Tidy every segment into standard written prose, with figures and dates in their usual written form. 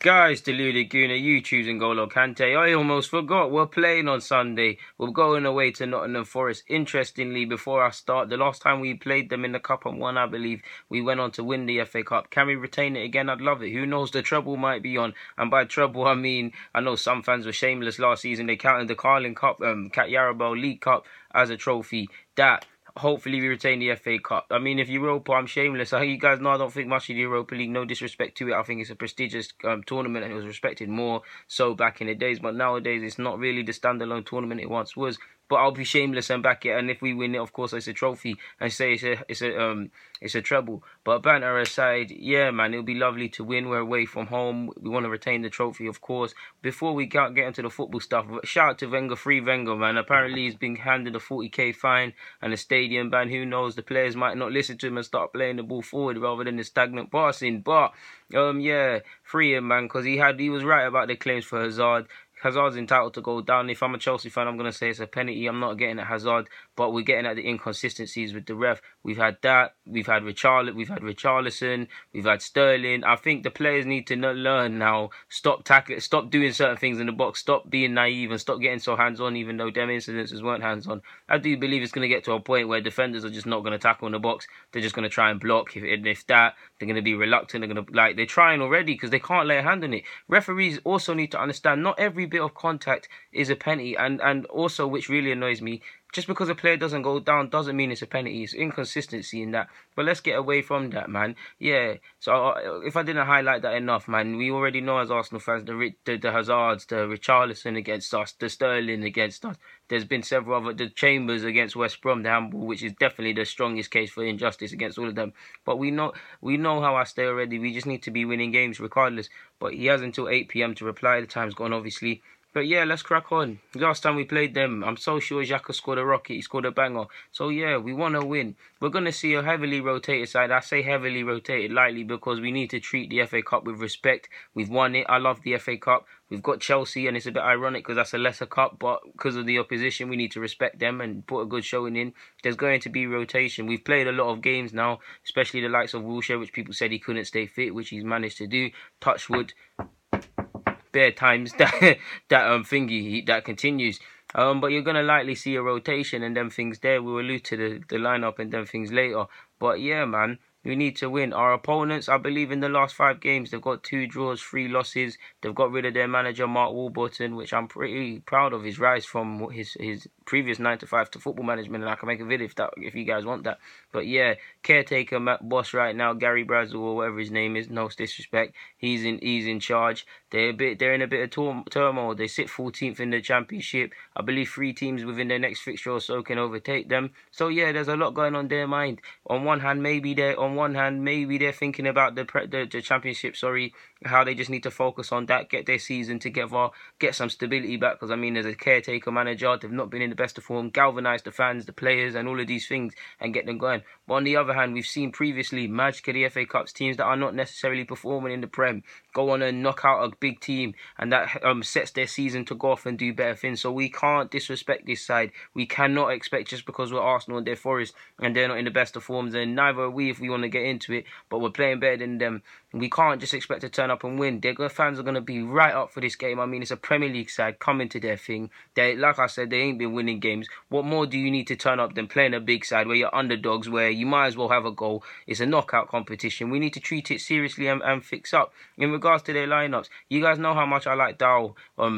Guys, deluded Guna, you choosing Golo Kante. I almost forgot. We're playing on Sunday. We're going away to Nottingham Forest. Interestingly, before I start, the last time we played them in the Cup and won, I believe, we went on to win the FA Cup. Can we retain it again? I'd love it. Who knows? The treble might be on. And by treble, I mean, I know some fans were shameless last season. They counted the Carling Cup, Cat Yarabel League Cup as a trophy. Hopefully we retain the FA Cup. I mean, if Europa, I'm shameless. You guys know I don't think much of the Europa League. No disrespect to it. I think it's a prestigious tournament and it was respected more so back in the days. But nowadays, it's not really the standalone tournament it once was. But I'll be shameless and back it. And if we win it, of course, it's a trophy and say it's a treble. But banter aside, yeah, man, it'll be lovely to win. We're away from home. We want to retain the trophy, of course. Before we get into the football stuff, shout out to Wenger, free Wenger, man. Apparently, he's been handed a 40k fine and a stadium ban. Who knows? The players might not listen to him and start playing the ball forward rather than the stagnant passing. But yeah, free him, man, because he was right about the claims for Hazard. Hazard's entitled to go down. If I'm a Chelsea fan, I'm going to say it's a penalty. I'm not getting at Hazard, but we're getting at the inconsistencies with the ref. We've had that. We've had Richarlison. We've had Sterling. I think the players need to learn now. Stop tackling. Stop doing certain things in the box. Stop being naive and stop getting so hands-on, even though them incidences weren't hands-on. I do believe it's going to get to a point where defenders are just not going to tackle in the box. They're just going to try and block. If that, they're going to be reluctant. They're going to they're trying already because they can't lay a hand on it. Referees also need to understand not every bit of contact is a penalty, and also, which really annoys me, just because a player doesn't go down doesn't mean it's a penalty. It's inconsistency in that. But let's get away from that, man. Yeah. So if I didn't highlight that enough, man, we already know as Arsenal fans the Hazards, the Richarlison against us, the Sterling against us. There's been several other, the Chambers against West Brom, the handball, which is definitely the strongest case for injustice against all of them. But we know how I stay already. We just need to be winning games regardless. But he has until 8 p.m. to reply. The time's gone, obviously. But yeah, let's crack on. Last time we played them, I'm so sure Xhaka scored a rocket. He scored a banger. So yeah, we want to win. We're going to see a heavily rotated side. I say heavily rotated lightly because we need to treat the FA Cup with respect. We've won it. I love the FA Cup. We've got Chelsea, and it's a bit ironic because that's a lesser cup, but because of the opposition, we need to respect them and put a good showing in. There's going to be rotation. We've played a lot of games now, especially the likes of Wilshere, which people said he couldn't stay fit, which he's managed to do. Touchwood. Bare times that continues. But you're gonna likely see a rotation and them things there. We'll allude to the lineup and them things later. But yeah, man, we need to win. Our opponents, I believe, in the last 5 games, they've got 2 draws, 3 losses. They've got rid of their manager, Mark Warburton, which I'm pretty proud of his rise from his previous 9 to 5 to football management. And I can make a video if you guys want that. But yeah, caretaker boss right now, Gary Brazel or whatever his name is, no disrespect. He's in charge. They're in a bit of turmoil. They sit 14th in the championship. I believe 3 teams within their next fixture or so can overtake them. So yeah, there's a lot going on their mind. On one hand, maybe they're thinking about the championship. How they just need to focus on that, get their season together, get some stability back. Because I mean, as a caretaker manager, they've not been in the best of form. Galvanise the fans, the players, and all of these things, and get them going. But on the other hand, we've seen previously magic of the FA Cups teams that are not necessarily performing in the Prem go on and knock out a big team, and that sets their season to go off and do better things. So we can't disrespect this side. We cannot expect just because we're Arsenal and they're Forest and they're not in the best of forms, and neither are we if we want to get into it, but we're playing better than them. We can't just expect to turn up and win. Their fans are going to be right up for this game. I mean, it's a Premier League side coming to their thing. Like I said, they ain't been winning games. What more do you need to turn up than playing a big side where you're underdogs, where you might as well have a goal? It's a knockout competition. We need to treat it seriously and fix up. In regards to their lineups, you guys know how much I like Dow.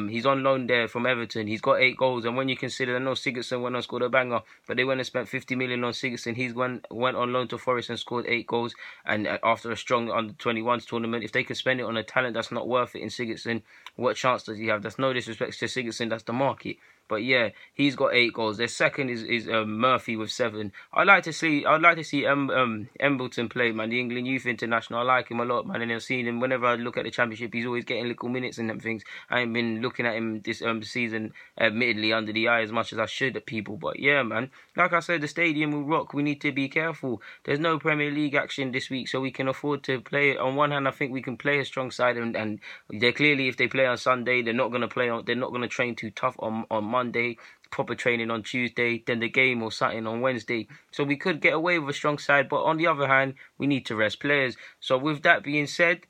He's on loan there from Everton. He's got 8 goals, and when you consider, I know Sigurdsson went and scored a banger, but they went and spent 50 million on Sigurdsson. He's went on loan to Forest and scored 8 goals, and after a strong under-21s tournament, if they could spend it on a talent that's not worth it in Sigurdsson, what chance does he have? That's no disrespect to Sigurdsson, that's the market. But yeah, he's got 8 goals. Their second is Murphy with 7. I'd like to see Embleton play, man. The England Youth International. I like him a lot, man. And I've seen him whenever I look at the Championship. He's always getting little minutes and them things. I ain't been looking at him this season, admittedly, under the eye as much as I should at people. But yeah, man. Like I said, the stadium will rock. We need to be careful. There's no Premier League action this week, so we can afford to play. On one hand, I think we can play a strong side, and they're clearly, if they play on Sunday, they're not going to train too tough on Monday, proper training on Tuesday, then the game or something on Wednesday. So we could get away with a strong side, but on the other hand, we need to rest players. So with that being said,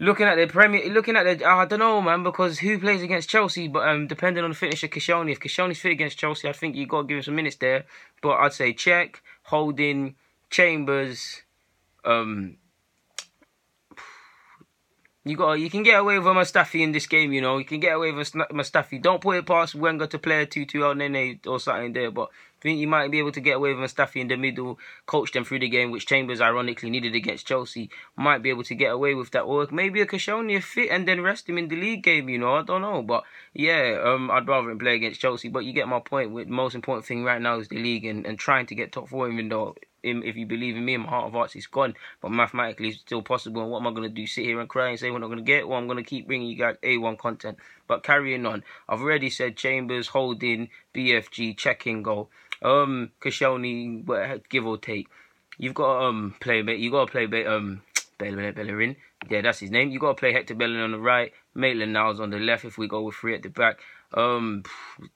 Looking at the Premier, looking at the, I don't know, man, because who plays against Chelsea? But depending on the fitness of Koscielny, if Koscielny's fit against Chelsea, I think you got to give him some minutes there. But I'd say Czech, Holding, Chambers. You can get away with a Mustafi in this game, you know. You can get away with a Mustafi. Don't put it past Wenger to play a 2-2 El Nene or something there, but I think you might be able to get away with Mustafi in the middle, coach them through the game, which Chambers ironically needed against Chelsea. Might be able to get away with that, or maybe a Koscielny fit and then rest him in the league game, you know. I don't know, but yeah, I'd rather him play against Chelsea. But you get my point. With the most important thing right now is the league and trying to get top four, even though. If you believe in me, in my heart of hearts, it's gone. But mathematically, it's still possible. And what am I going to do? Sit here and cry and say we're not going to get it? Well, I'm going to keep bringing you guys A1 content. But carrying on, I've already said Chambers, Holding, BFG, checking goal. Koscielny, give or take. You've got to play. You got to play Bellerin. Yeah, that's his name. You got to play Hector Bellerin on the right, Maitland-Niles on the left. If we go with three at the back.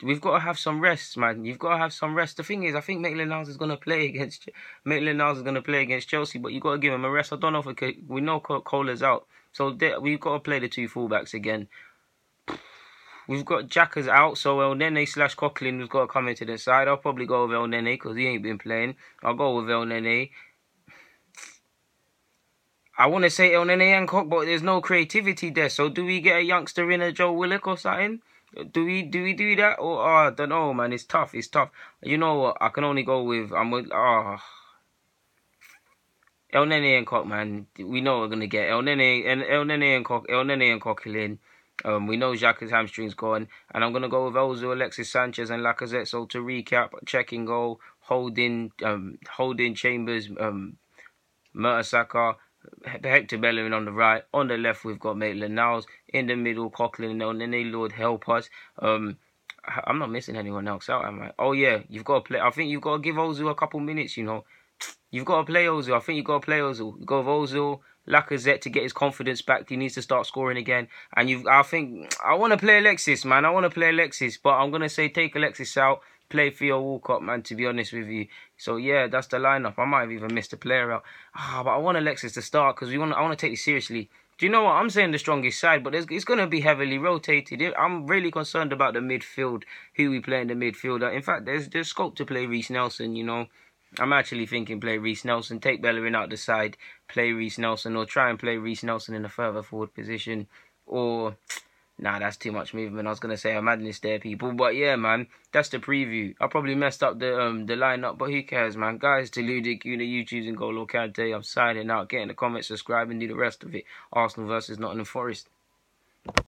We've got to have some rest, man. You've got to have some rest. The thing is, I think Maitland-Niles is going to play against Chelsea, but you've got to give him a rest. I don't know if we know Cola's out, so we've got to play the two fullbacks again. We've got Xhaka's out, so El Nene / Coquelin has got to come into the side. I'll probably go with El Nene because he ain't been playing. I'll go with El Nene. I want to say El Nene and Coq, but there's no creativity there. So do we get a youngster in, a Joe Willock or something? Do we do that? Or I don't know, man. It's tough. It's tough. You know what? I can only go with El Nene and Coq, man. We know we're gonna get El Nene and Coquelin. We know Xhaka's hamstring's gone, and I'm gonna go with Ozil, Alexis Sanchez, and Lacazette. So to recap, checking goal, Holding, Chambers, Mertesacker, Hector Bellerin on the right. On the left, we've got Maitland-Niles. In the middle, Coquelin and El Nene. Lord help us. I'm not missing anyone else out, am I? Oh yeah, you've got to play. I think you've got to give Ozil a couple minutes. You know, you've got to play Ozil. I think you've got to play Ozil. You go with Ozil, Lacazette to get his confidence back. He needs to start scoring again. And I want to play Alexis, man. I want to play Alexis, but I'm gonna say take Alexis out. Play Theo Walcott, man, to be honest with you. So, yeah, that's the lineup. I might have even missed a player out. But I want Alexis to start because I want to take this seriously. Do you know what? I'm saying the strongest side, but it's going to be heavily rotated. I'm really concerned about the midfield, who we play in the midfield. In fact, there's scope to play Reece Nelson, you know. I'm actually thinking play Reece Nelson, take Bellerin out the side, play Reece Nelson, or try and play Reece Nelson in a further forward position. Or... Nah, that's too much movement. I was going to say a madness there, people. But yeah, man, that's the preview. I probably messed up the lineup, but who cares, man? Guys, to Ludic, YouTube's and Golo Kante. I'm signing out. Get in the comments, subscribe, and do the rest of it. Arsenal versus Nottingham Forest.